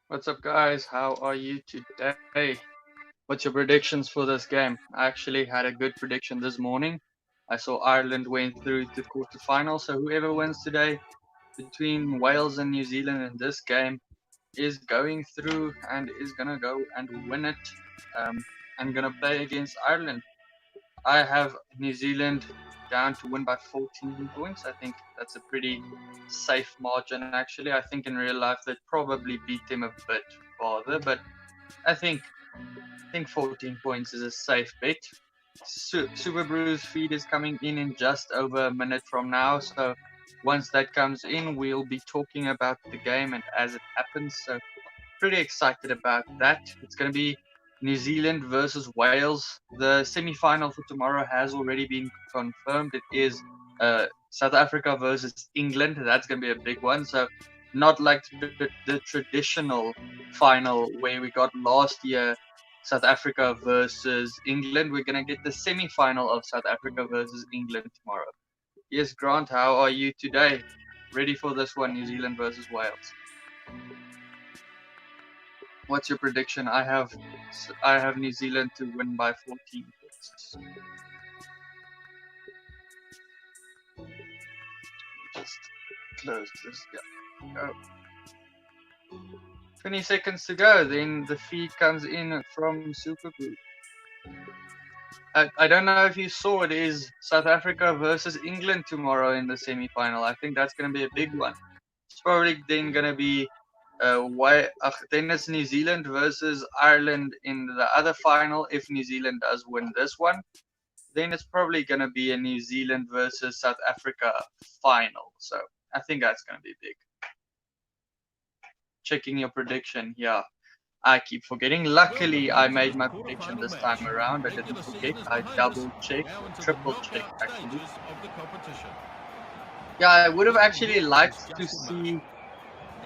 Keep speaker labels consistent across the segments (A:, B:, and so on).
A: What's up, guys? How are you today? What's your predictions for this game? I actually had a good prediction this morning. I saw Ireland went through to quarterfinals, so whoever wins today between Wales and New Zealand in this game is going through and is gonna go and win it. Um, I'm gonna play against Ireland. I have New Zealand down to win by 14 points. I think that's a pretty safe margin, actually. I think in real life they'd probably beat them a bit farther, but I think 14 points is a safe bet. SuperBru's feed is coming in just over a minute from now, so once that comes in, we'll be talking about the game and as it happens. So pretty excited about that. It's going to be New Zealand versus Wales. The semi-final for tomorrow has already been confirmed. It is South Africa versus England. That's going to be a big one. So not like the traditional final where we got last year, South Africa versus England. We're going to get the semi-final of South Africa versus England tomorrow. Yes, Grant, how are you today? Ready for this one, New Zealand versus Wales? What's your prediction? I have New Zealand to win by 14 points. Just close this. Yeah. Go. 20 seconds to go. Then the feed comes in from SuperBru. I don't know if you saw it is South Africa versus England tomorrow in the semi-final. I think that's going to be a big one. It's probably then going to be then it's New Zealand versus Ireland in the other final. If New Zealand does win this one, then it's probably going to be a New Zealand versus South Africa final. So I think that's going to be big. Checking your prediction. Yeah, I keep forgetting. Luckily, I made my prediction this time around. I didn't forget. I double checked, triple checked actually. Yeah, I would have actually liked to see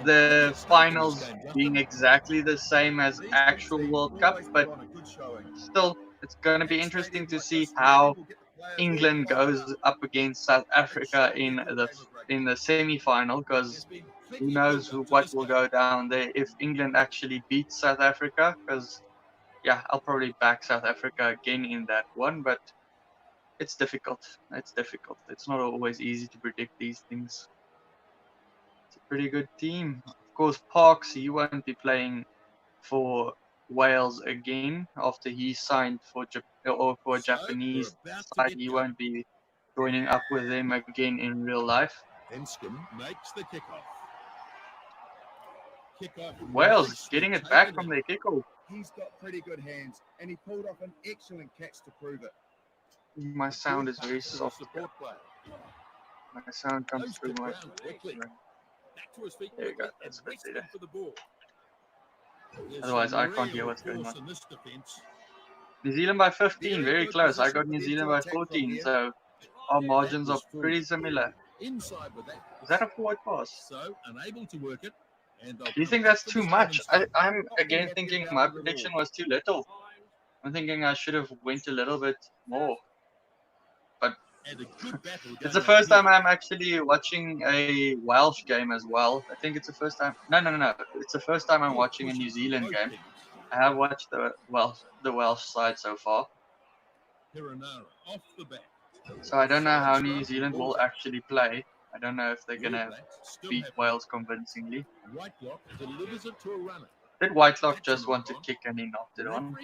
A: the finals being exactly the same as actual World Cup, but still, it's going to be interesting to see how England goes up against South Africa in the semi-final, because who knows what will go down there if England actually beats South Africa. Because yeah, I'll probably back South Africa again in that one, but it's difficult. It's difficult. It's not always easy to predict these things. It's a pretty good team. Of course, Parks, he won't be playing for Wales again after he signed for a Japanese side. He won't be joining up with them again in real life.
B: Makes the kickoff.
A: Wales getting it back from their kickoff.
B: He's got pretty good hands, and he pulled off an excellent catch to prove it.
A: My sound is very soft. My sound comes through my. There you go. That's better. Otherwise, I can't hear what's going on. New Zealand by 15, very close. I got New Zealand by 14, so our margins are pretty similar. Is that a forward pass?
B: So unable to work it.
A: Do you think that's too much? I'm again thinking my prediction was too little. I'm thinking I should have went a little bit more. But it's the first time I'm actually watching a Welsh game as well. I think it's the first time. No. It's the first time I'm watching a New Zealand game. I have watched the Welsh side so far. So I don't know how New Zealand will actually play. I don't know if they're gonna beat Wales convincingly. Did Whitelock just want to kick and he knocked it on?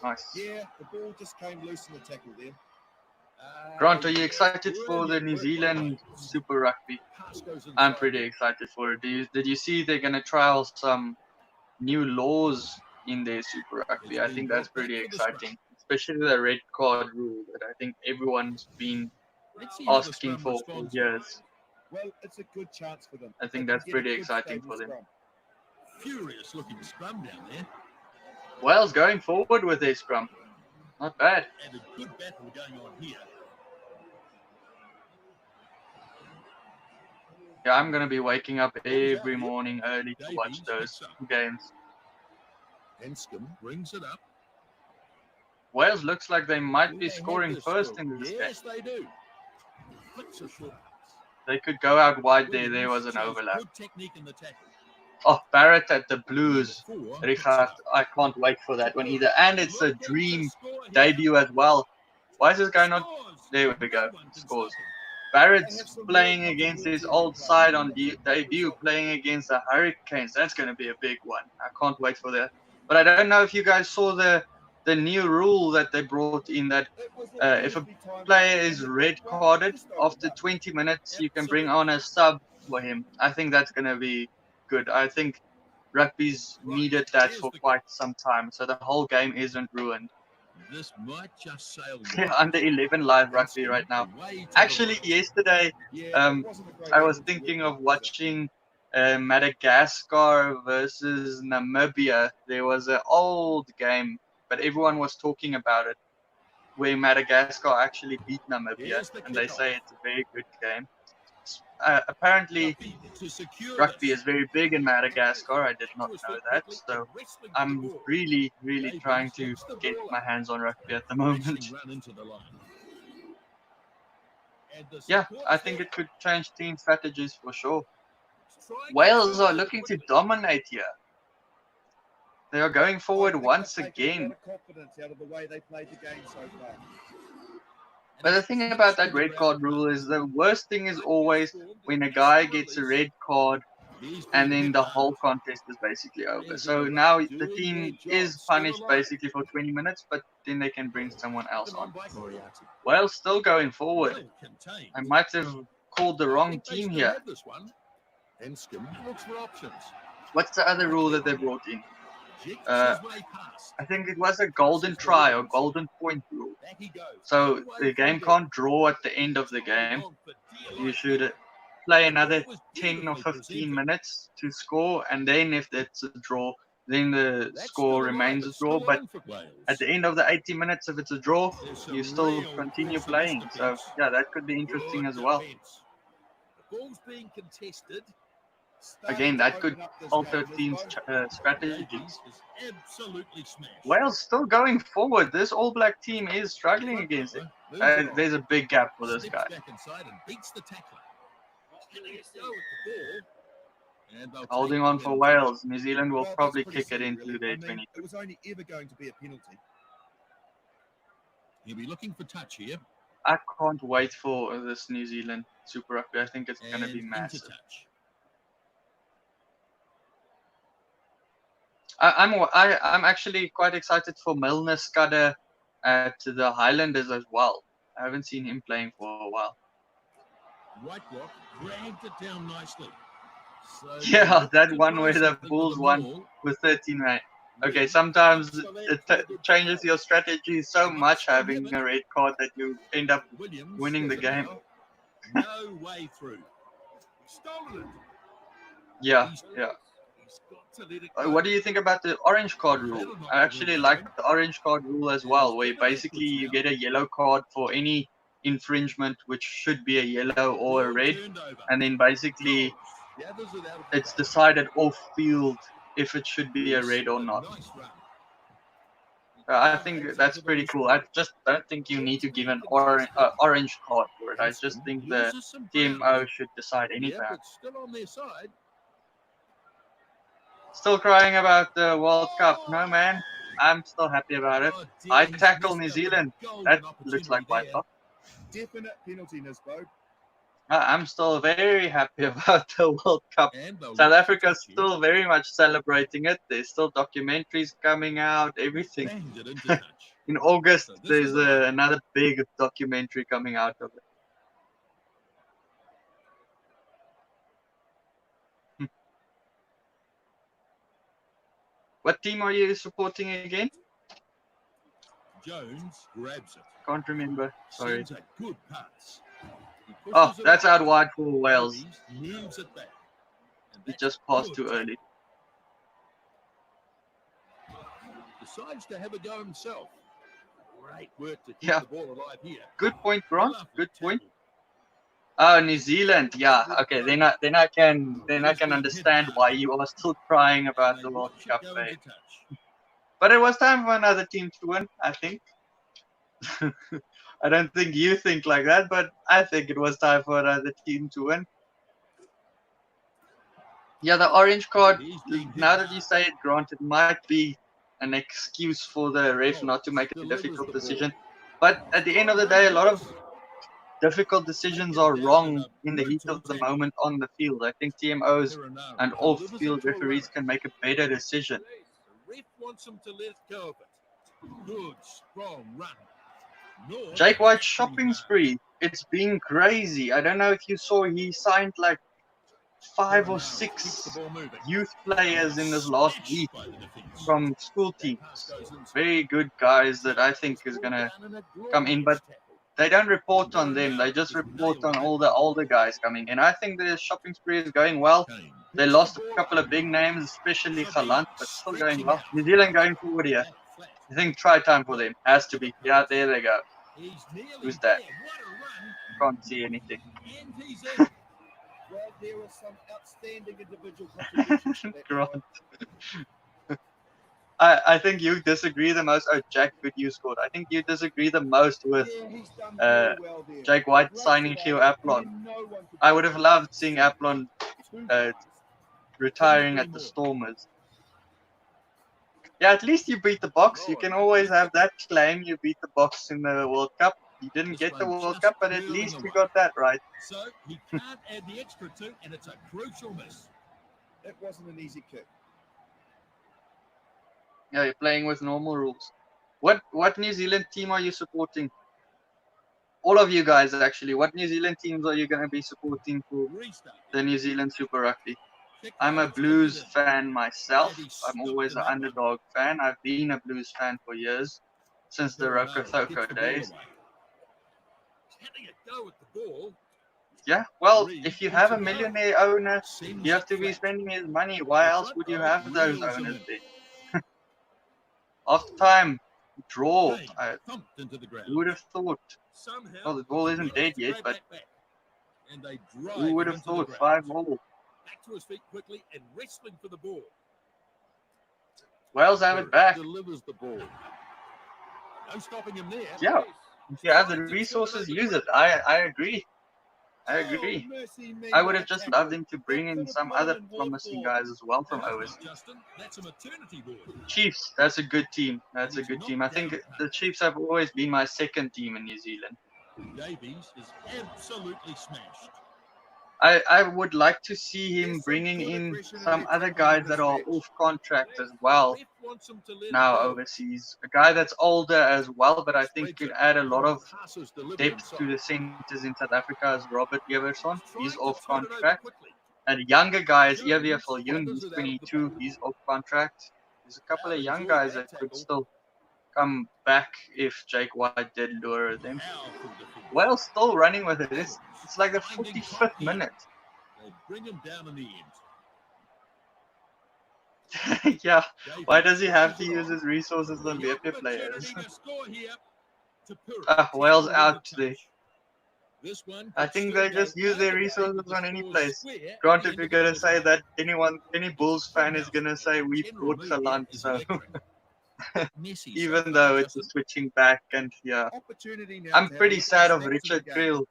A: Nice.
B: Yeah, the ball just came loose in the tackle there.
A: Grant, are you excited for the New Zealand Super Rugby? I'm pretty excited for it. Did you see they're gonna trial some new laws in their Super Rugby? I think that's pretty exciting, especially the red card rule that I think everyone's been asking for years.
B: Well, it's a good chance for them.
A: I think that's pretty exciting for them.
B: Furious looking scrum down there.
A: Wales going forward with their scrum. Not bad.
B: And a good battle going on here.
A: Yeah, I'm going to be waking up every morning early to watch those games.
B: Enscombe brings it up.
A: Wales looks like they might be scoring first in this game.
B: Yes, they do.
A: They could go out wide there. There was an overlap.
B: Good technique in the tackle.
A: Oh, Barrett at the Blues. Richard, I can't wait for that one either. And it's a dream debut as well. Why is this guy not? There we go. Scores. Barrett's playing against his old side on debut, playing against the Hurricanes. That's going to be a big one. I can't wait for that. But I don't know if you guys saw the new rule that they brought in that if a player is red carded after 20 minutes, you can bring on a sub for him. I think that's going to be good. I think rugby's needed that for quite some time, so the whole game isn't ruined.
C: This might just sail
A: Under 11 live rugby right now. Actually, yesterday, I was thinking of watching Madagascar versus Namibia. There was an old game, but everyone was talking about it, where Madagascar actually beat Namibia, and they say it's a very good game. Apparently, rugby is very big in Madagascar. I did not know that, so I'm really, really trying to get my hands on rugby at the moment. Yeah, I think it could change team strategies for sure. Wales are looking to dominate here. They are going forward once again. But the thing about that red card rule is the worst thing is always when a guy gets a red card and then the whole contest is basically over. So now the team is punished basically for 20 minutes, but then they can bring someone else on. Wales still going forward. I might have called the wrong team here. What's the other rule that they brought in? I think it was a golden try or golden point rule. So the game can't draw at the end of the game. You should play another 10 or 15 minutes to score, and then if it's a draw, then the score remains a draw. But at the end of the 80 minutes, if it's a draw, you still continue playing. So yeah, that could be interesting as well. Again, that could alter teams' strategies. Wales still going forward. This All Black team is struggling against it. There's a big gap for this guy. Holding on for Wales. New Zealand will probably kick it into their 22.
B: It was only ever going to be a penalty.
C: He'll be looking for touch here.
A: I can't wait for this New Zealand Super Rugby. I think it's going to be massive. I'm actually quite excited for Milner Scudder at the Highlanders as well. I haven't seen him playing for a while.
C: Whitelock dragged it down nicely. So
A: yeah, that one where the Bulls won with 13, right? Okay, sometimes it changes your strategy so much having a red card that you end up winning the game.
C: No way through. Stolen it.
A: Yeah. What do you think about the orange card rule? I actually like the orange card rule as well, where basically you get a yellow card for any infringement, which should be a yellow or a red, and then basically it's decided off field if it should be a red or not. I think that's pretty cool. I just don't think you need to give an orange card for it. I just think the TMO should decide anything. Still crying about the World Cup. No, man. I'm still happy about it. I tackle New Zealand. That looks like Whitelock.
B: Definite penalty, Nisbo.
A: I'm still very happy about the World Cup. South Africa's still very much celebrating it. There's still documentaries coming out, everything. In August, there's another big documentary coming out of it. What team are you supporting again?
C: Jones grabs it.
A: Can't remember. Sorry.
C: Sends a good pass.
A: Oh, that's out wide for Wales.
C: Moves it back.
A: He just passed too early.
C: Decides to have a go himself. Great work to keep
A: Yeah.
C: the ball alive here.
A: Good point, Grant. Good point. Oh, New Zealand. Yeah. Okay. Then I can understand why you are still crying about the World Cup. But it was time for another team to win, I think. I don't think you think like that, but I think it was time for another team to win. Yeah, the orange card, now that you say it, granted, might be an excuse for the ref not to make a difficult decision. But at the end of the day, a lot of difficult decisions are wrong in the heat of the moment on the field. I think TMOs and off-field referees can make a better decision.
C: The ref wants him to let go of it. Good, strong run. North
A: Jake White's
C: is pretty
A: shopping
C: hard.
A: spree, it's been crazy. I don't know if you saw, he signed like 5 or 6 youth players in this last week from school teams. Very good guys that I think is going to come in, but they don't report on them. They just report on all the older guys coming in. I think the shopping spree is going well. They lost a couple of big names, especially Galant, but still going well. New Zealand going forward here. I think try time for them. Has to be. Yeah, there they go. Who's that? Can't see anything.
B: Well, there are some outstanding individual contributions.
A: Grant. I think you disagree the most. Oh, Jack, good you scored. I think you disagree the most with Jake White signing Theo Aplon. I would have loved seeing Aplon retiring at the Stormers. Yeah, at least you beat the Box. You can always have that claim. You beat the Box in the World Cup. You didn't get the World Cup, but at least you got that right.
C: So he can't add the extra two, and it's a crucial miss.
B: It wasn't an easy kick.
A: Yeah, you're playing with normal rules. What New Zealand team are you supporting? All of you guys, actually. What New Zealand teams are you going to be supporting for the New Zealand Super Rugby? I'm a Blues fan myself. I'm always an underdog fan. I've been a Blues fan for years, since the Rokotoko days. Yeah, well, if you have a millionaire owner, you have to be spending his money. Why else would you have those owners there? After time, draw. Who would have thought? Well, the ball isn't dead yet, but who would have thought 5-all?
C: Back to his feet quickly and wrestling for the ball.
A: Wales have it back.
C: Delivers the ball. No stopping him there.
A: Yeah, if you have the resources, use it. I agree. I agree. I would have just loved him to bring in some other promising guys as well from overseas. Chiefs, that's a good team. That's a good team. I think the Chiefs have always been my second team in New Zealand.
C: Davies is absolutely smashed.
A: I would like to see him bringing in some other guys that are off contract as well now overseas. A guy that's older as well, but I think could add a lot of depth to the centers in South Africa as Robert Everson. He's off contract. And younger guys, Evia Viljoen, he's 22, he's off contract. There's a couple of young guys that could still come back if Jake White did lure them. Wales still running with it. It's like the 45th minute.
C: They bring him down in the end.
A: Yeah, why does he have to use his resources on VP players? Wales out today. I think they just use their resources on any place. Granted, we're going to say that any Bulls fan is going to say we bought Galant, so even though it's a switching back, and yeah, I'm pretty sad of Richard Creel.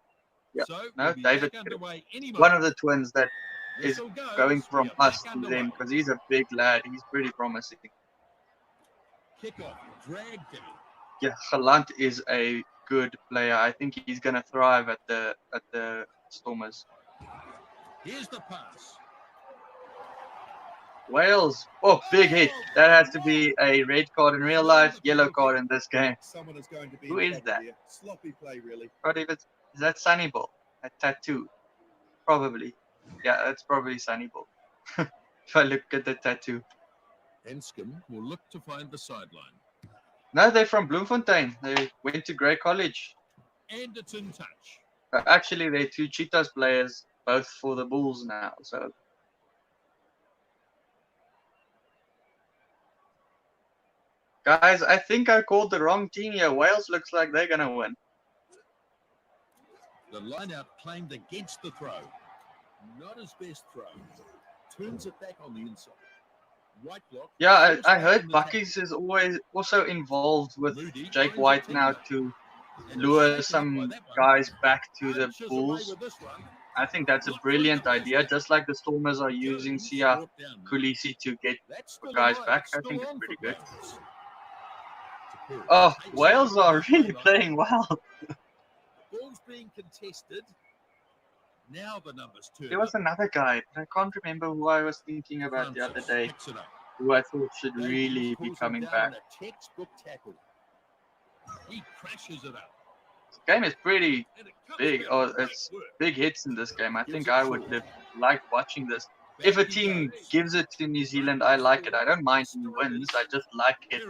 A: Yeah, no, David Creel. One of the twins that is going from us to them because he's a big lad. He's pretty promising. Yeah, Galant is a good player. I think he's going to thrive at the Stormers.
C: Here's the pass.
A: Wales. Oh, big hit. That has to be a red card in real life, yellow card in this game. Who is that?
B: Sloppy play, really.
A: Is that Sunnyball? A tattoo? Probably. Yeah, that's probably Sunnyball. If I look at the tattoo.
C: Enscombe will look to find the sideline.
A: No, they're from Bloemfontein. They went to Grey College.
C: And it's in touch.
A: Actually, they're two Cheetahs players, both for the Bulls now. So. Guys, I think I called the wrong team here. Wales looks like they're going to win.
C: The line-out claimed against the throw. Not his best throw. Turns it back on the inside. White block.
A: Yeah, I heard Bucky's is also involved with Jake White now to lure some guys back to the Bulls. I think that's a brilliant idea. Just like the Stormers are using Sia Kulisi to get guys back, I think it's pretty good. Oh, Wales are really playing well.
C: Ball's being contested. Now the numbers turn.
A: There was another guy, but I can't remember who I was thinking about the other day, who I thought should really be coming back.
C: He crashes it up.
A: This game is pretty big. Oh, it's big hits in this game. I think I would have liked watching this. If a team gives it to New Zealand, I like it. I don't mind who wins. I just like it.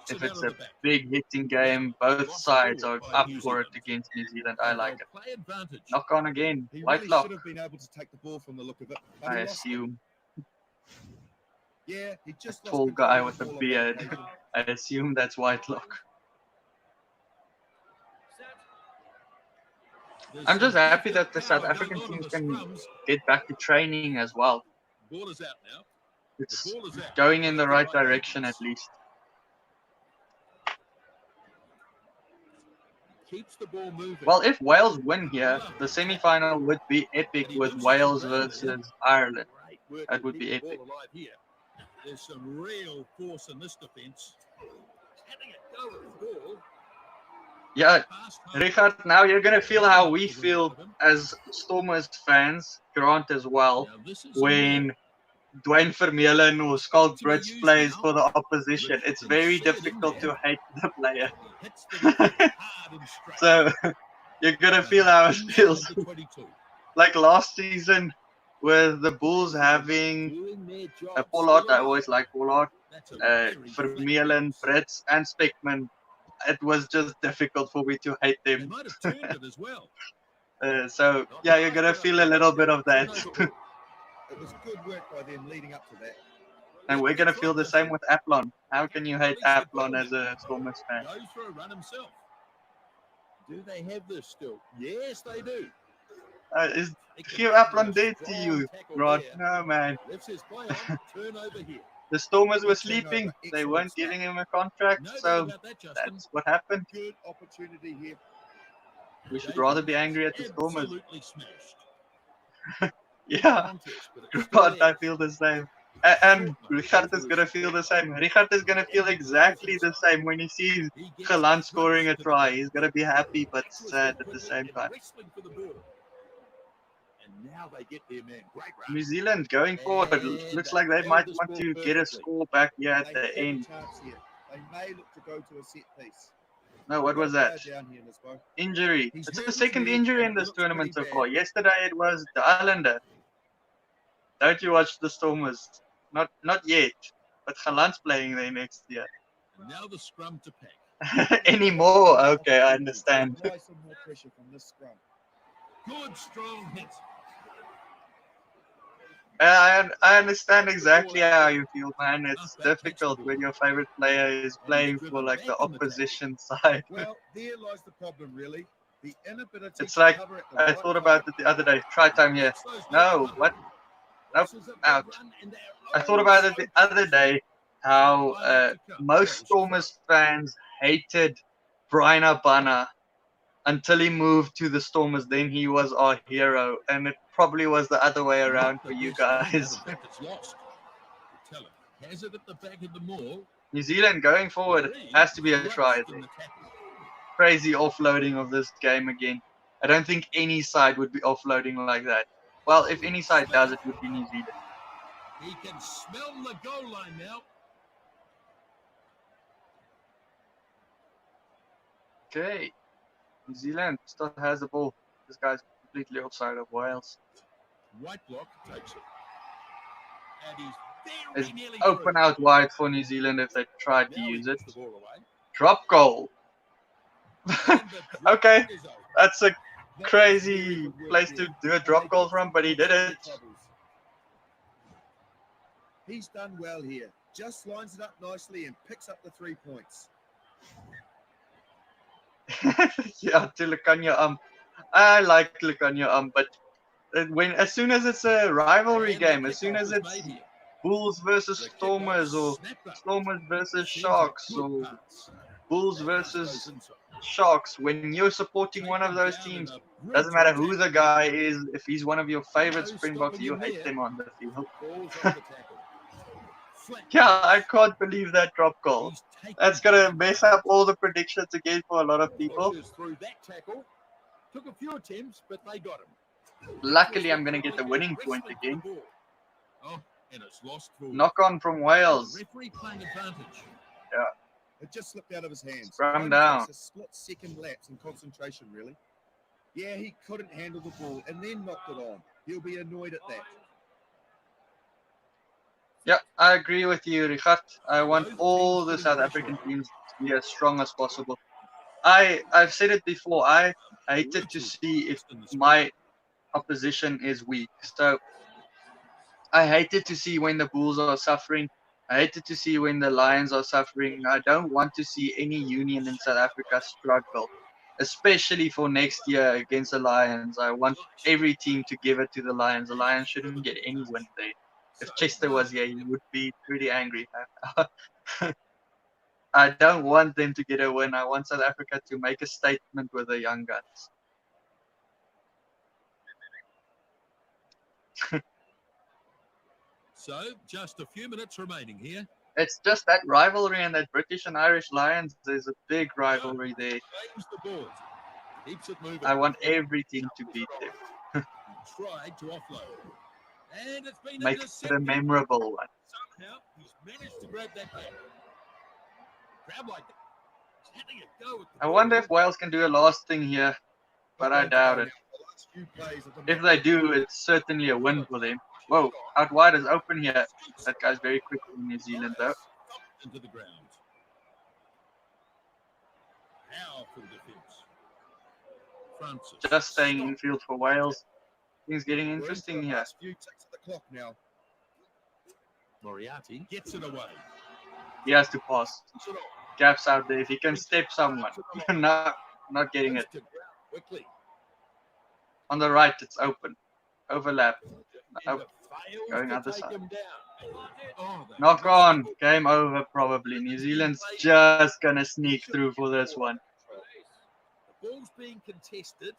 A: If it's a big hitting game, both sides are up for it against New Zealand. I like it. Knock on again.
B: He
A: White
B: really
A: lock,
B: should have been able to take the ball from the look of it. but
A: I
B: he lost it.
A: assume.
B: Yeah, he just lost
A: Tall
B: control
A: guy
B: of
A: with
B: the
A: a
B: ball on
A: beard.
B: that occasion.
A: I assume that's white lock. I'm just happy that the South African teams can get back to training as well.
C: Ball is out now.
A: It's going in the right direction at least.
C: Keeps the ball moving.
A: Well, if Wales win here, the semi-final would be epic with Wales versus Ireland.
C: Great work
A: That
C: to
A: would be
C: keep the
A: epic.
C: ball alive here. There's some real force in this defence. Having a go at the ball.
A: Yeah,
C: Past home.
A: Richard, now you're going to feel how we feel as Stormers fans, Grant as well,
C: Now this is
A: when Dwayne Vermeulen or Schalk Brits plays for the opposition. It's very difficult to hate the player.
C: hits the defence hard and straight.
A: So you're going to feel how it feels.
C: Inside the 22.
A: Like last season with the Bulls having
C: Doing their job.
A: Pollard, I
C: Still
A: always like Pollard,
C: That's a very
A: Vermeulen, Brits and Speckman. It was just difficult for me to hate
C: They
A: them.
C: might have turned it as well.
A: So yeah, you're going to feel a little bit of that.
B: It was good work by them leading up to that.
A: And we're going to feel the same with Aplon. How can you hate Aplon as a Stormers fan?
C: Goes for a run himself. Do they have this still? Yes, they do.
A: Is Hugh Aplon dead to you, Rod? No, man.
C: Lifts his play on. Turn over here.
A: The Stormers were sleeping. They weren't giving him a contract,
C: No doubt
A: so
C: about that, Justin.
A: that's what happened.
B: Good opportunity here.
A: We should rather be angry at the Stormers.
C: Absolutely smashed.
A: Yeah,
C: Contest, but it's still
A: God, I
C: there.
A: feel the same. And Richard is going to feel the same. Richard is going to feel exactly the same when he sees
C: He gets
A: Gelan
C: the
A: scoring a
C: touch to the
A: try.
C: ball.
A: He's going to be happy but
C: That was
A: sad
C: the
A: at the
C: quick
A: same
C: and
A: time.
C: wrestling for the ball. And now they get their man. Great run.
A: New Zealand going forward, it looks like they might want to get a score back here at
B: They
A: the
B: have
A: end.
B: a chance here. They may look to go to a set piece.
A: No, what was that?
B: Down here, Nisbo.
A: Injury.
B: He's
A: It's
B: hurt
A: the
B: his
A: second
B: leg
A: injury
B: and
A: in
B: it
A: this
B: looks
A: tournament so
B: pretty
A: far.
B: bad.
A: Yesterday it was the Islander. Don't you watch the Stormers? Not yet. But Gelan's playing there next year.
C: And now the scrum to pack.
A: Anymore? Okay, I understand.
B: Apply some more pressure from this scrum.
C: Good strong hit.
A: I understand exactly how you feel, man. It's difficult when your favorite player is playing for like the opposition side.
B: Well, there lies the problem, really. The inability
A: It's
B: to
A: like
B: cover at the
A: I
B: right
A: thought
B: time.
A: about it the other day. Try time here. No, what? Nope, out. I thought about it the other day how most Stormers fans hated Brian Abana until he moved to the Stormers. Then he was our hero, and it probably was the other way around for you guys.
C: It's lost. Tell him. Has it at the back of the maul.
A: New Zealand going forward has to be a try.
C: In the tackle.
A: Crazy offloading of this game again. I don't think any side would be offloading like that. Well, if any side does, it would be New Zealand.
C: He can smell the goal line now.
A: Okay. New Zealand still has the ball. This guy's completely offside of Wales.
C: White block takes it. And he's
A: It's
C: very nearly
A: open
C: through.
A: out wide for New Zealand if they tried to
C: Now he
A: use it.
C: puts the ball away.
A: Drop goal.
C: And the drop
A: Okay.
C: is over.
A: That's a
B: That was
A: crazy
B: really good work
A: place
B: there.
A: to do a drop goal from, but he did it.
B: He's done well here. Just lines it up nicely and picks up the 3 points.
A: Yeah, to Lukanya I like Lukanya but as soon as it's a rivalry
C: And the
A: game, as soon
C: kickoff
A: as
C: is
A: it's
C: made here.
A: Bulls versus
C: The kickoff
A: Stormers or
C: snapped up.
A: Stormers versus
C: Sends a
A: Sharks
C: good
A: or
C: pass.
A: Bulls
C: And goes
A: versus
C: inside.
A: Sharks, when you're supporting one of those teams, doesn't matter who the guy is, if he's one of your favorite Springboks, you hate them on the field. Yeah, I can't believe that drop goal. That's gonna mess up all the predictions again for a lot of people.
C: Through that tackle. Took a few attempts, but they got him.
A: Luckily, I'm gonna get the winning point again.
C: Oh, and it's lost for
A: Knock on from Wales.
C: referee playing advantage.
A: Yeah.
B: It just slipped out of his hands.
A: Scrum
B: Only
A: down.
B: takes a split-second lapse in concentration, really. Yeah, he couldn't handle the ball and then knocked it on. He'll be annoyed at that.
A: Yeah, I agree with you, Richard. I want all the South African teams to be as strong as possible. I've said it before. I hated to see if my opposition is weak. So I hated to see when the Bulls are suffering. I hated to see when the Lions are suffering. I don't want to see any union in South Africa struggle, especially for next year against the Lions. I want every team to give it to the Lions. The Lions shouldn't get any win there. If Chester was here, he would be pretty angry. I don't want them to get a win. I want South Africa to make a statement with the young guns.
C: So, just a few minutes remaining here.
A: It's just that rivalry and that British and Irish Lions. There's a big rivalry there.
C: Claims the ball. Keeps it moving.
A: I want every team to beat them.
C: Tried to offload. And it's been
A: Make it a memorable one.
C: Somehow he's managed to grab that back. Grab like that. He's having a go with the
A: I wonder if Wales can do a last thing here, but I doubt it. If they do, it's certainly a win for them. Whoa, out wide is open here. That guy's very quick in New Zealand, though.
C: Into the ground. Powerful defense. Francis.
A: Just staying in field for Wales. Things getting interesting here.
B: Few ticks of the clock now.
C: Moriarty gets it away.
A: He has to pass.
C: Puts it on.
A: Gaps out there. If he can step someone. No, not getting it.
C: To ground quickly.
A: On the right, it's open. Overlap.
C: And
A: Oh,
C: fails
A: going
C: to
A: other
C: take
A: side.
C: him down. Oh, they
A: knock
C: just-
A: on. Game over, probably. New Zealand's just going to sneak through for this one.
C: The ball's being contested.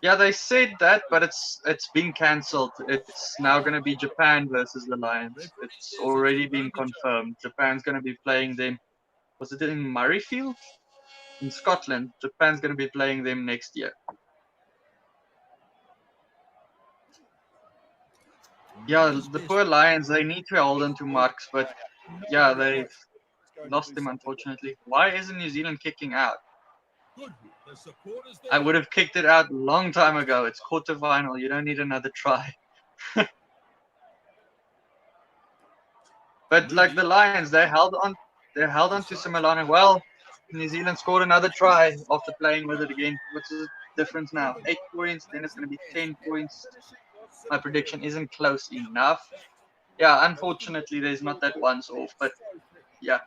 A: Yeah, they said that, but it's been cancelled. It's now going to be Japan versus the Lions. It's already been confirmed. Japan's going to be playing them. Was it in Murrayfield? In Scotland. Japan's going to be playing them next year. Yeah, the poor Lions, they need to hold on to marks, but yeah, they've lost them, unfortunately. Why isn't New Zealand kicking out?
C: Good. The supporters there.
A: I would have kicked it out a long time ago. It's quarterfinal. You don't need another try. But like the Lions, they held on to Simelane. Well, New Zealand scored another try after playing with it again. What's the difference now? 8 points, then it's going to be 10 points. My prediction isn't close enough. Yeah, unfortunately, there's not that once off, but yeah.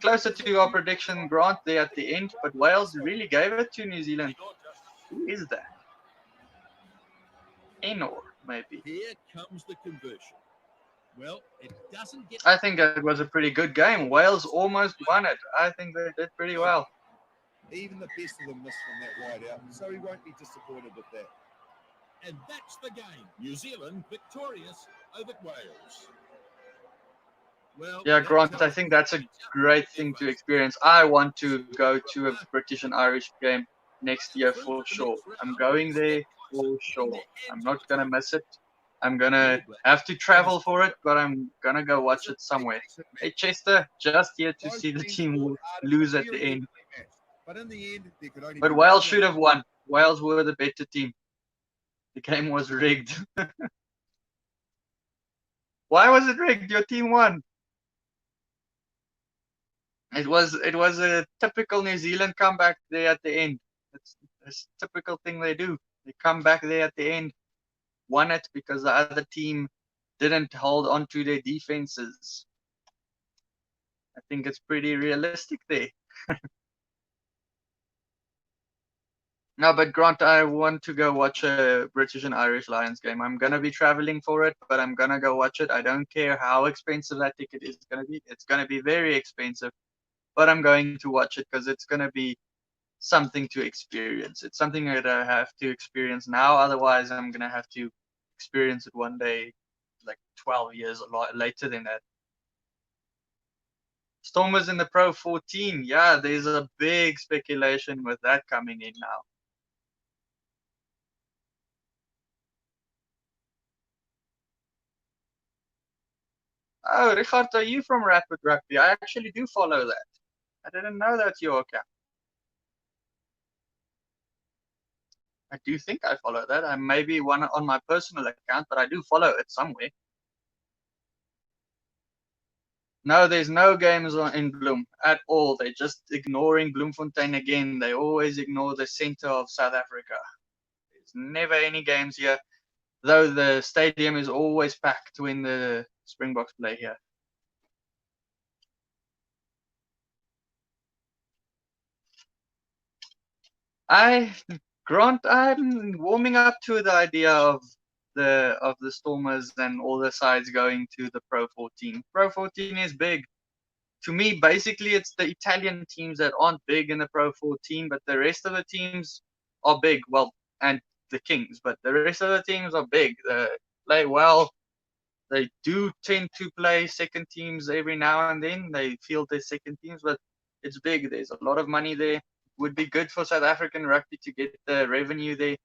A: Closer to our prediction, Grant, there at the end, but Wales really gave it to New Zealand. Who is that? Enor, maybe.
C: Here comes the conversion. Well, it doesn't get.
A: I think it was a pretty good game. Wales almost won it. I think they did pretty well.
B: Even the best of them missed from that wide out, so he won't be disappointed with that.
C: And that's the game. New Zealand victorious over Wales. Well,
A: Yeah, Grant, I think that's a great thing to experience. I want to go to a British and Irish game next year for sure. I'm going there for sure. I'm not going to miss it. I'm going to have to travel for it, but I'm going to go watch it somewhere. Hey, Chester, just here to see the team lose at the end.
B: But in the end, there could only
A: But
B: be
A: Wales
B: one
A: should have won. Wales were the better team. The game was rigged. Why was it rigged? Your team won. It was a typical New Zealand comeback there at the end. It's a typical thing they do. They come back there at the end, won it because the other team didn't hold on to their defenses. I think it's pretty realistic there. No, but Grant, I want to go watch a British and Irish Lions game. I'm going to be traveling for it, but I'm going to go watch it. I don't care how expensive that ticket is going to be. It's going to be very expensive. but I'm going to watch it because it's going to be something to experience. It's something that I have to experience now. Otherwise, I'm going to have to experience it one day, like 12 years a lot later than that. Stormers in the Pro 14. Yeah, there's a big speculation with that coming in now. Oh, Richard, are you from Rapid Rugby? I actually do follow that. I didn't know that's your account. I do think I follow that. I maybe one on my personal account, but I do follow it somewhere. No, there's no games in Bloem at all. They're just ignoring Bloemfontein again. They always ignore the center of South Africa. There's never any games here, though the stadium is always packed when the Springboks play here. Grant, I'm warming up to the idea of the Stormers and all the sides going to the Pro 14. Pro 14 is big. To me, basically, it's the Italian teams that aren't big in the Pro 14, but the rest of the teams are big. Well, and the Kings, but the rest of the teams are big. They play well. They do tend to play second teams every now and then. They field their second teams, but it's big. There's a lot of money there. Would be good for South African rugby to get the revenue there.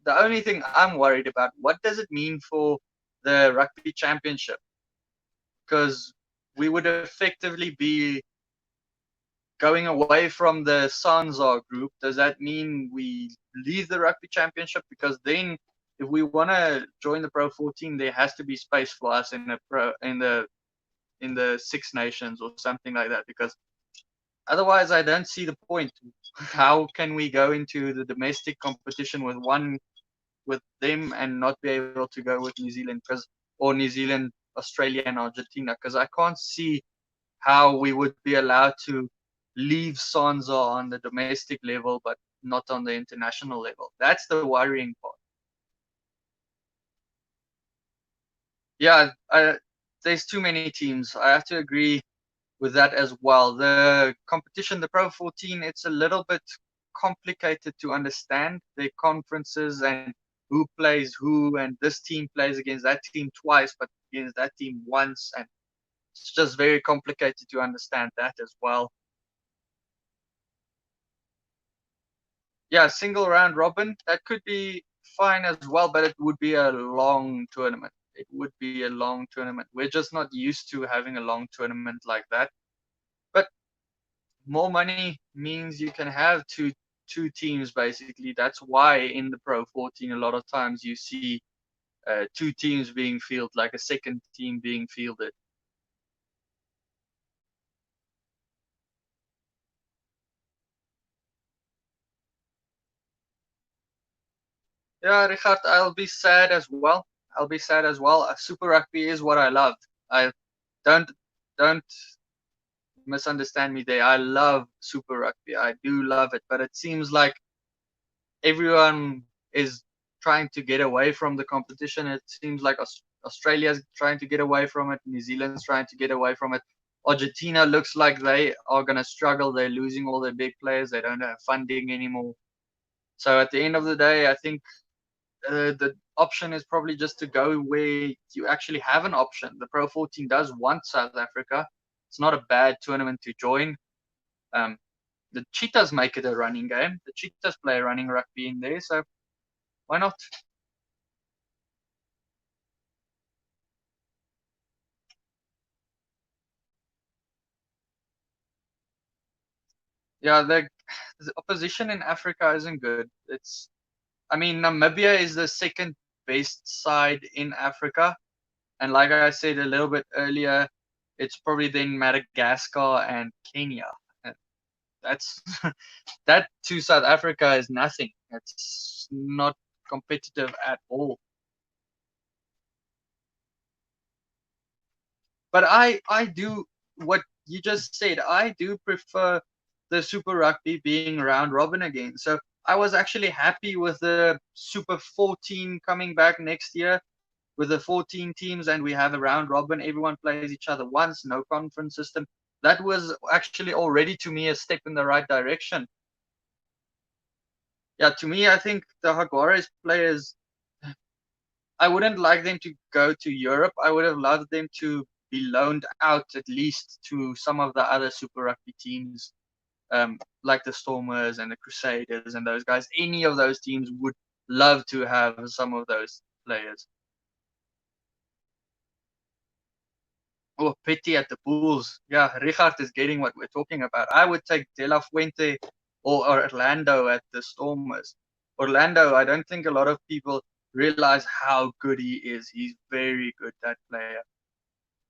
A: The only thing I'm worried about, what does it mean for the rugby championship? Because we would effectively be going away from the Sanzar group. Does that mean we leave the rugby championship? Because then if we want to join the Pro 14, there has to be space for us in the Six Nations or something like that, because otherwise I don't see the point. How can we go into the domestic competition with them and not be able to go with New Zealand or New Zealand, Australia and Argentina? Because I can't see how we would be allowed to leave Sanzar on the domestic level but not on the international level. That's the worrying part. Yeah, there's too many teams. I have to agree with that as well. The competition, the Pro 14, it's a little bit complicated to understand. The conferences and who plays who, and this team plays against that team twice, but against that team once, and it's just very complicated to understand that as well. Yeah, single round robin, that could be fine as well, but it would be a long tournament. It would be a long tournament. We're just not used to having a long tournament like that. But more money means you can have two teams basically. That's why in the Pro 14 a lot of times you see two teams being fielded, like a second team being fielded. Yeah, Richard, I'll be sad as well. I'll be sad as well. Super Rugby is what I love. I don't misunderstand me there. I love Super Rugby. I do love it, but it seems like everyone is trying to get away from the competition. It seems like Australia's trying to get away from it. New Zealand's trying to get away from it. Argentina looks like they are going to struggle. They're losing all their big players. They don't have funding anymore. So at the end of the day, I think the option is probably just to go where you actually have an option. The Pro 14 does want South Africa. It's not a bad tournament to join. The Cheetahs make it a running game. The Cheetahs play running rugby in there, so why not? Yeah, the opposition in Africa isn't good. I mean, Namibia is the second best side in Africa, and like I said a little bit earlier, it's probably then Madagascar and Kenya. And that's that to South Africa is nothing. It's not competitive at all. But I do what you just said. I do prefer the Super Rugby being round robin again. So I was actually happy with the Super 14 coming back next year with the 14 teams, and we have a round robin. Everyone plays each other once, no conference system. that was actually already to me a step in the right direction. Yeah, to me, I think the Jaguares players, I wouldn't like them to go to Europe. I would have loved them to be loaned out at least to some of the other Super Rugby teams, like the Stormers and the Crusaders and those guys. Any of those teams would love to have some of those players. Oh, pity at the Bulls. Yeah, Richard is getting what we're talking about. I would take De La Fuente or Orlando at the Stormers. Orlando, I don't think a lot of people realize how good he is. He's very good, that player.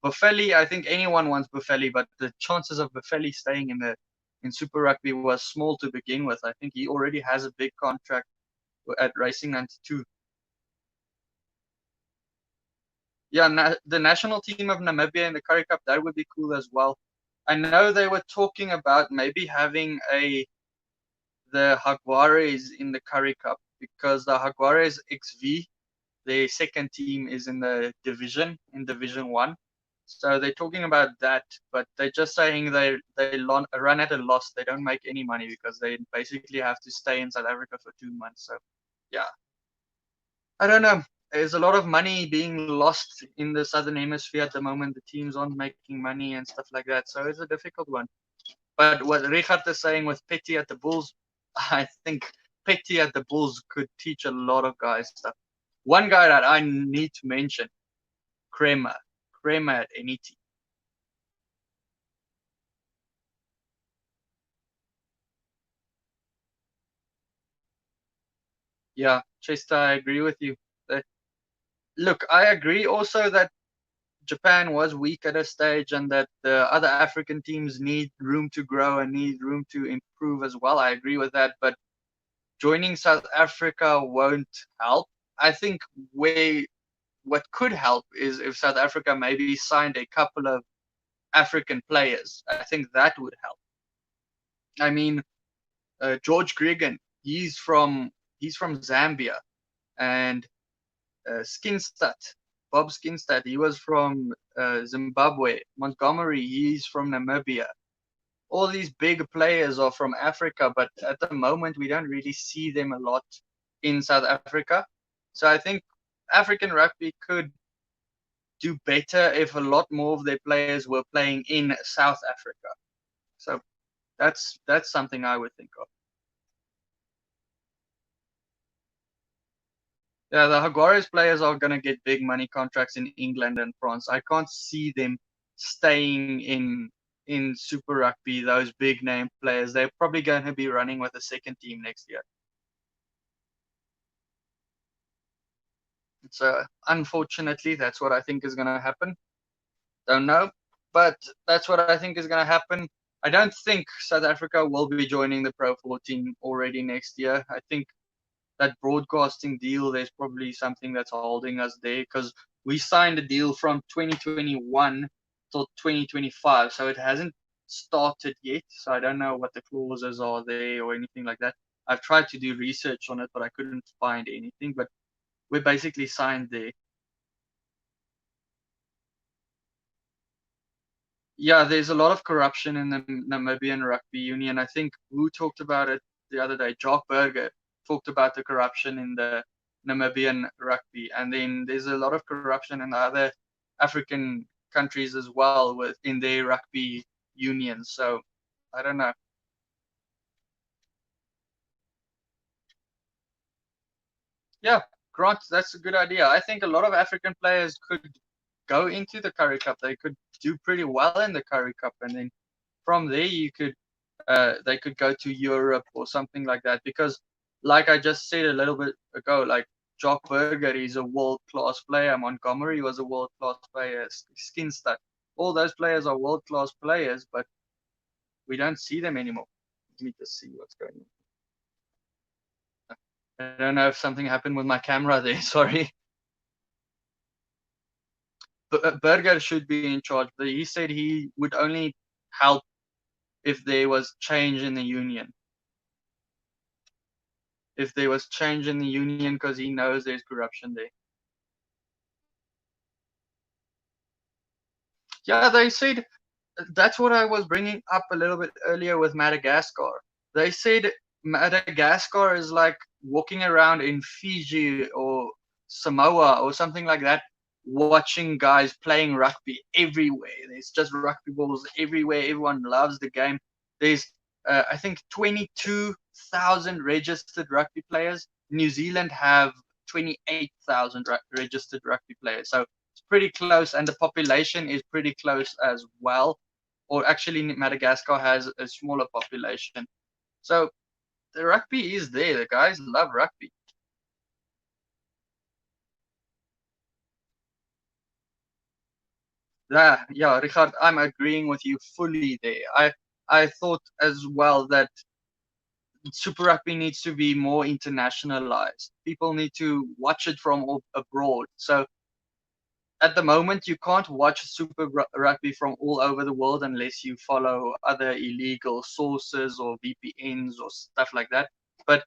A: Buffelli, I think anyone wants Buffelli, but the chances of Buffelli staying in Super Rugby was small to begin with. I think he already has a big contract at Racing 92. Yeah, the national team of Namibia in the Currie Cup, that would be cool as well. I know they were talking about maybe having the Jaguares in the Currie Cup, because the Jaguares XV, their second team, is in the division, in Division 1. So they're talking about that, but they're just saying they run at a loss. They don't make any money because they basically have to stay in South Africa for 2 months. So yeah, I don't know. There's a lot of money being lost in the Southern Hemisphere at the moment. The teams aren't making money and stuff like that. So it's a difficult one. But what Richard is saying with Petty at the Bulls, I think Petty at the Bulls could teach a lot of guys stuff. One guy that I need to mention, Kremer. Kremer at any team. Yeah, Chester, I agree with you. Look, I agree also that Japan was weak at a stage and that the other African teams need room to grow and need room to improve as well. I agree with that, but joining South Africa won't help. I think what could help is if South Africa maybe signed a couple of African players. I think that would help. I mean, George Gregan, he's from Zambia, and Skinstad, Bob Skinstad, he was from Zimbabwe. Montgomery, he's from Namibia. All these big players are from Africa, but at the moment we don't really see them a lot in South Africa. So I think African rugby could do better if a lot more of their players were playing in South Africa. So that's something I would think of. Yeah, the Jaguares players are going to get big money contracts in England and France. I can't see them staying in Super Rugby, those big name players. They're probably going to be running with a second team next year. So unfortunately, that's what I think is going to happen. Don't know, but that's what I think is going to happen. I don't think South Africa will be joining the Pro 14 already next year. I think that broadcasting deal, there's probably something that's holding us there, because we signed a deal from 2021 till 2025, so it hasn't started yet. So I don't know what the clauses are there or anything like that. I've tried to do research on it, but I couldn't find anything. But we're basically signed there. Yeah, there's a lot of corruption in the Namibian Rugby Union. I think who talked about it the other day? Jock Burger talked about the corruption in the Namibian rugby, and then there's a lot of corruption in the other African countries as well within their rugby unions. So I don't know. Yeah, Grant, that's a good idea. I think a lot of African players could go into the Currie Cup. They could do pretty well in the Currie Cup, and then from there they could go to Europe or something like that. Because, like I just said a little bit ago, like Jock Burger is a world-class player. Montgomery was a world-class player. Skinstad, all those players are world-class players, but we don't see them anymore. Let me just see what's going on. I don't know if something happened with my camera there. Sorry. Berger should be in charge, but he said he would only help if there was change in the union. If there was change in the union, because he knows there's corruption there. Yeah, they said that's what I was bringing up a little bit earlier with Madagascar. They said Madagascar is like walking around in Fiji or Samoa or something like that, watching guys playing rugby everywhere. There's just rugby balls everywhere. Everyone loves the game. There's, I think, 22,000 registered rugby players. New Zealand have 28,000 registered rugby players. So it's pretty close, and the population is pretty close as well. Or actually, Madagascar has a smaller population. So the rugby is there. The guys love rugby. Yeah, Richard, I'm agreeing with you fully there. I thought as well that Super Rugby needs to be more internationalized. People need to watch it from abroad. So at the moment, you can't watch Super Rugby from all over the world unless you follow other illegal sources or VPNs or stuff like that. But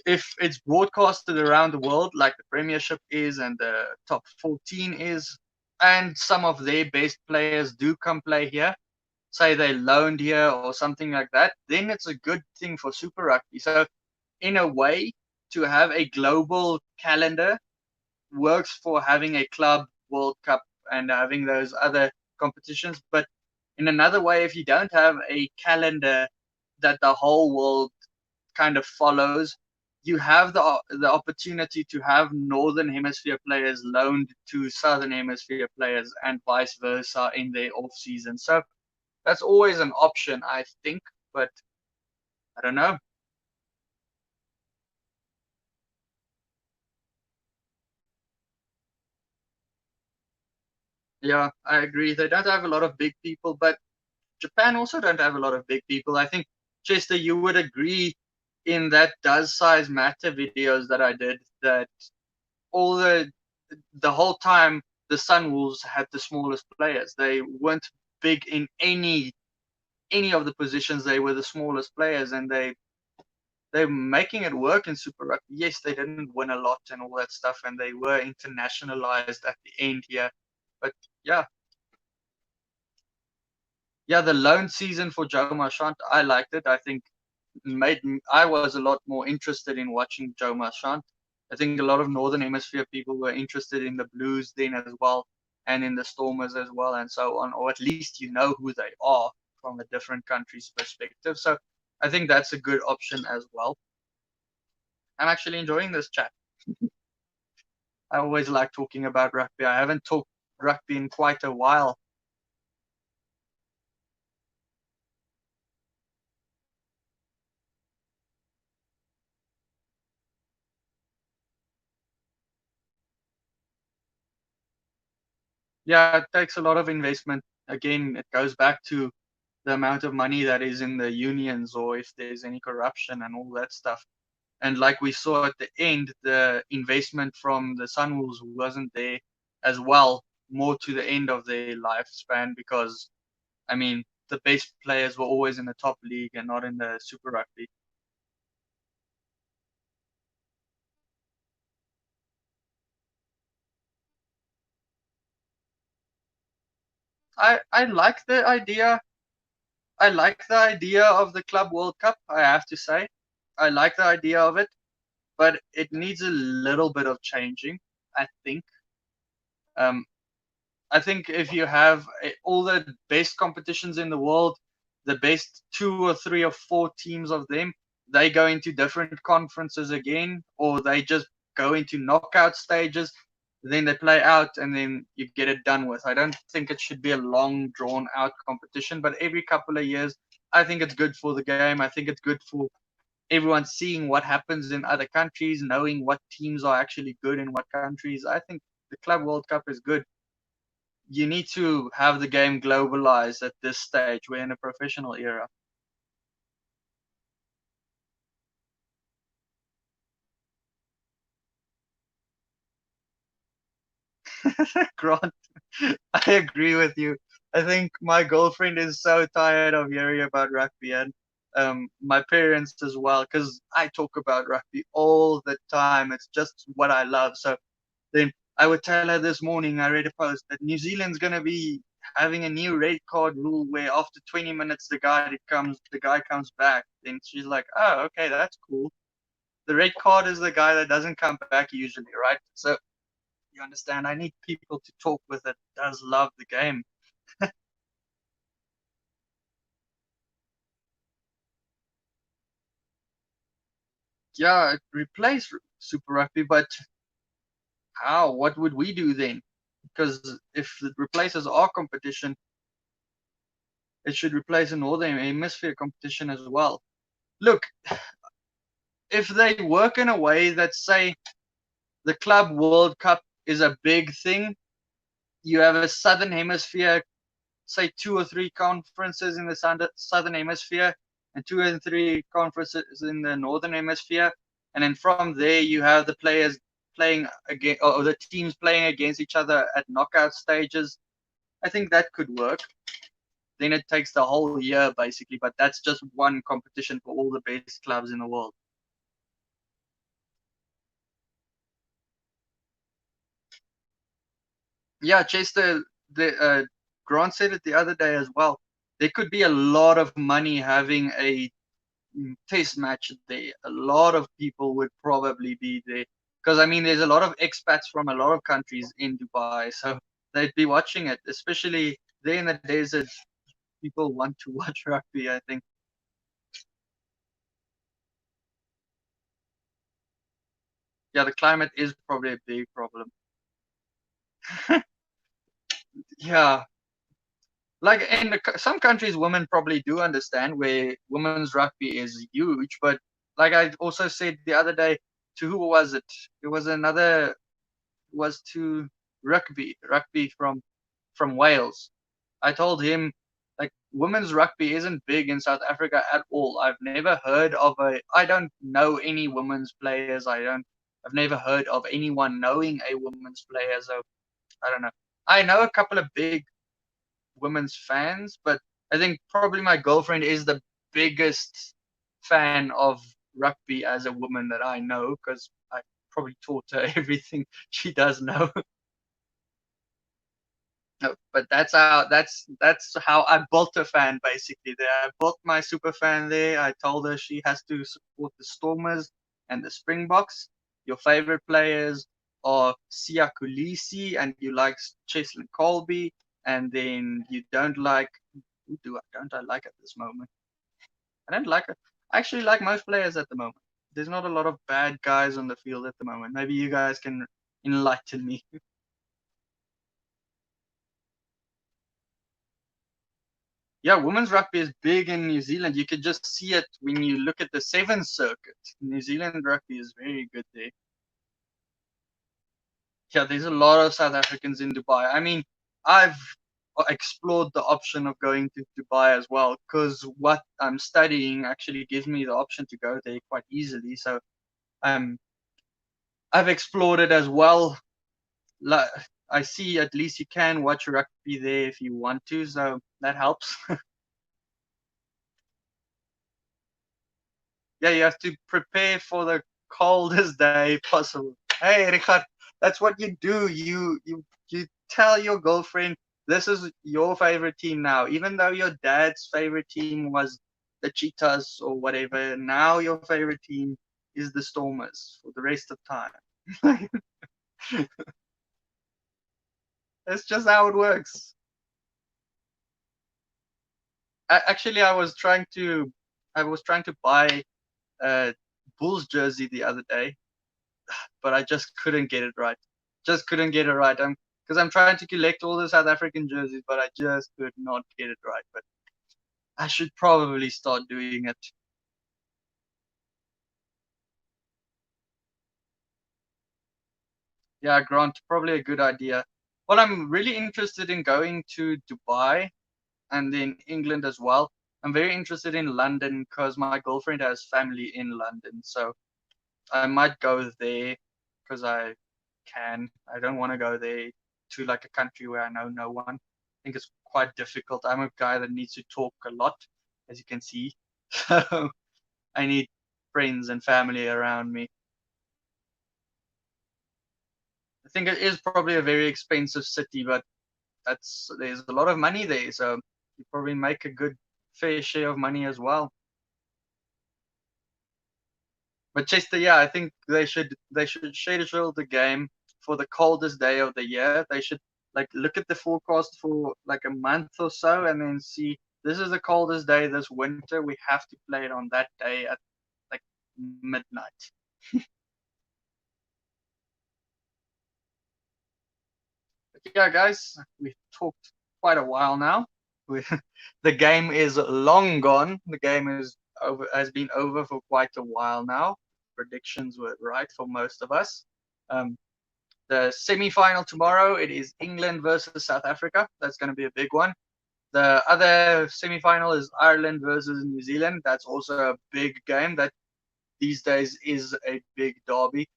A: if it's broadcasted around the world, like the Premiership is and the top 14 is, and some of their best players do come play here, say they loaned here or something like that, then it's a good thing for Super Rugby. So, in a way, to have a global calendar works for having a club World Cup and having those other competitions. But in another way, if you don't have a calendar that the whole world kind of follows, you have the opportunity to have Northern Hemisphere players loaned to Southern Hemisphere players and vice versa in their off season. So that's always an option, I think, but I don't know. Yeah, I agree. They don't have a lot of big people, but Japan also don't have a lot of big people. I think, Chester, you would agree in that does size matter videos that I did that all the whole time the Sunwolves had the smallest players. They weren't big in any of the positions. They were the smallest players, and they're making it work in Super Rugby. Yes, they didn't win a lot and all that stuff, and they were internationalized at the end here. But yeah, yeah, the loan season for Joe Marchant, I liked it. I think made I was a lot more interested in watching Joe Marchant. I think a lot of Northern Hemisphere people were interested in the Blues then as well, and in the Stormers as well, and so on. Or at least you know who they are from a different country's perspective. So I think that's a good option as well. I'm actually enjoying this chat. I always like talking about rugby. I haven't talked rugby in quite a while. Yeah, it takes a lot of investment. Again, it goes back to the amount of money that is in the unions or if there's any corruption and all that stuff. And like we saw at the end, the investment from the Sunwolves wasn't there as well, more to the end of their lifespan because, I mean, the best players were always in the top league and not in the Super Rugby. I like the idea. I like the idea of the Club World Cup, I have to say. I like the idea of it, but it needs a little bit of changing, I think. Um, I think if you have all the best competitions in the world, the best two or three or four teams of them, they go into different conferences again, or they just go into knockout stages. Then they play out, and then you get it done with. I don't think it should be a long, drawn out competition, but every couple of years, I think it's good for the game. I think it's good for everyone seeing what happens in other countries, knowing what teams are actually good in what countries. I think the Club World Cup is good. You need to have the game globalized at this stage. We're in a professional era. Grant, I agree with you. I think my girlfriend is so tired of hearing about rugby and my parents as well, because I talk about rugby all the time. It's just what I love. So then I would tell her this morning, I read a post that New Zealand's going to be having a new red card rule where after 20 minutes the guy comes back. Then she's like, oh, okay, that's cool. The red card is the guy that doesn't come back usually, right? So you understand, I need people to talk with that does love the game. Yeah, it replaced Super Rugby, but how? What would we do then? Because if it replaces our competition, it should replace a Northern Hemisphere competition as well. Look, if they work in a way that, say, the Club World Cup is a big thing, you have a Southern Hemisphere, say 2 or 3 conferences in the Southern Hemisphere, and 2 and 3 conferences in the Northern Hemisphere, and then from there you have the players playing again, or the teams playing against each other at knockout stages. I think that could work. Then it takes the whole year basically, but that's just one competition for all the best clubs in the world. Yeah, Chester, Grant said it the other day as well. There could be a lot of money having a test match there. A lot of people would probably be there because I mean, there's a lot of expats from a lot of countries in Dubai, so they'd be watching it, especially there in the desert. People want to watch rugby, I think. Yeah, the climate is probably a big problem. Yeah, like in some countries, women probably do understand where women's rugby is huge, but like I also said the other day, to who was it? It was another, was to rugby from Wales. I told him, like, women's rugby isn't big in South Africa at all. I've never heard of I don't know any women's players. I've never heard of anyone knowing a women's player. So I don't know. I know a couple of big women's fans, but I think probably my girlfriend is the biggest fan of rugby as a woman that I know because I probably taught her everything she does know. No, but that's how I built a fan basically there. I built my super fan there. I told her she has to support the Stormers and the Springboks. Your favorite players are Siya Kolisi and you like Cheslin Colby, and then you don't like, who don't I like at this moment? I don't like it. I actually like most players at the moment. There's not a lot of bad guys on the field at the moment. Maybe you guys can enlighten me. Yeah, women's rugby is big in New Zealand. You could just see it when you look at the Sevens circuit. New Zealand rugby is very good there. Yeah, there's a lot of South Africans in Dubai. I mean, I've explored the option of going to Dubai as well because what I'm studying actually gives me the option to go there quite easily. So um, I've explored it as well. Like, I see at least you can watch rugby there if you want to, so that helps. Yeah, you have to prepare for the coldest day possible. Hey, Richard, that's what you do. You tell your girlfriend this is your favorite team now, even though your dad's favorite team was the Cheetahs or whatever. Now your favorite team is the Stormers for the rest of time. That's just how it works. Actually, I was trying to buy a Bulls jersey the other day, but I just couldn't get it right. Just couldn't get it right. Because I'm trying to collect all the South African jerseys, but I just could not get it right. But I should probably start doing it. Yeah, Grant, probably a good idea. Well, I'm really interested in going to Dubai and then England as well. I'm very interested in London because my girlfriend has family in London, so I might go there because I can. I don't want to go there to like a country where I know no one. I think it's quite difficult. I'm a guy that needs to talk a lot, as you can see. So I need friends and family around me. I think it is probably a very expensive city, but there's a lot of money there, so you probably make a good fair share of money as well. But Chester, yeah, I think they should schedule the game for the coldest day of the year. They should like look at the forecast for like a month or so, and then see this is the coldest day this winter. We have to play it on that day at like midnight. But yeah, guys, we've talked quite a while now. The game is long gone. The game is over, has been over for quite a while now. Predictions were right for most of us. The semi-final tomorrow, it is England versus South Africa. That's going to be a big one. The other semi-final is Ireland versus New Zealand. That's also a big game. That these days is a big derby.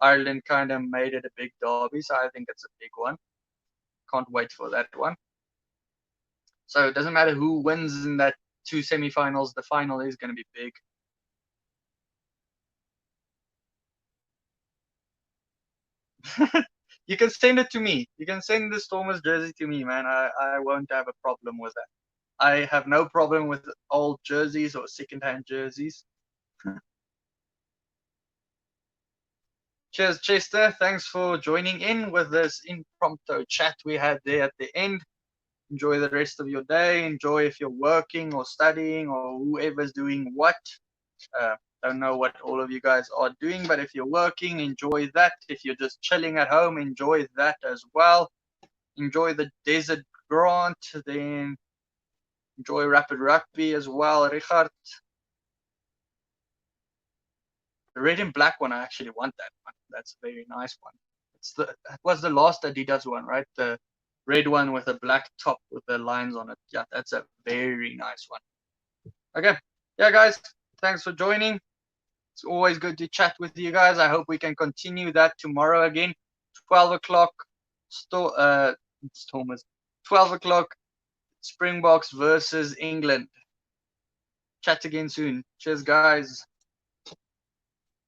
A: Ireland kind of made it a big derby, so I think it's a big one. Can't wait for that one. So it doesn't matter who wins in that two semi-finals. The final is going to be big. You can send it to me. You can send the Stormers jersey to me, man. I won't have a problem with that. I have no problem with old jerseys or second-hand jerseys. Cheers, Chester. Thanks for joining in with this impromptu chat we had there at the end. Enjoy the rest of your day. Enjoy if you're working or studying or whoever's doing what. Don't know what all of you guys are doing, but if you're working, enjoy that. If you're just chilling at home, enjoy that as well. Enjoy the Desert Grant, then enjoy Rapid Rugby as well, Richard. The red and black one, I actually want that one. That's a very nice one. That was the last Adidas one, right? The red one with a black top with the lines on it. Yeah, that's a very nice one. Okay. Yeah, guys, thanks for joining. It's always good to chat with you guys. I hope we can continue that tomorrow again. 12 o'clock, Stormers. 12 o'clock, Springboks versus England. Chat again soon. Cheers, guys.